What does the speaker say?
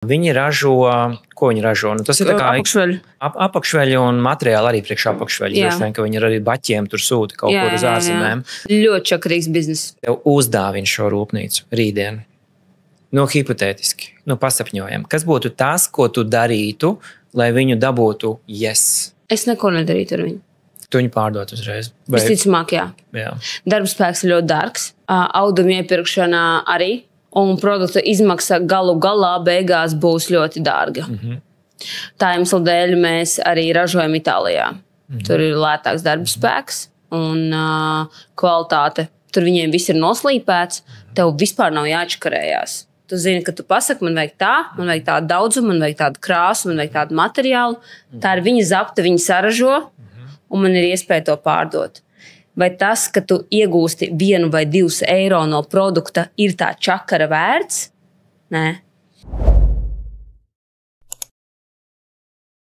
Viņi ražo, ko viņi ražo? Nu, tas ir tā kā apakšveļi un materiāli arī priekš apakšveļi. Droši vien, ka viņi arī baķiem tur sūta kaut kur uz ārzemēm. Ļoti čakarīgs biznes. Tev uzdāvina šo rūpnīcu rītdien. Nu, hipotētiski. Nu, pasapņojam. Kas būtu tas, ko tu darītu, lai viņu dabūtu yes? Es neko nedarītu ar viņu. Tu viņu pārdot uzreiz? Visticamāk, jā. Darbspēks ir ļoti dārgs. Auduma iepirkšana arī. Un produkta izmaksa galu galā beigās būs ļoti dārga. Tā iemesla dēļ mēs arī ražojam Itālijā. Tur ir lētāks darbspēks un kvalitāte. Tur viņiem viss ir noslīpēts. Tev vispār nav jāčakarējās. Tu zini, ka tu pasaki, man vajag tādu daudzumu, man vajag tādu krāsu, man vajag tādu materiālu. Tā ir viņa zapta, viņa saražo, un man ir iespēja to pārdot. Vai tas, ka tu iegūsti 1 vai 2 eiro no produkta, ir tā čakara vērts? Nē.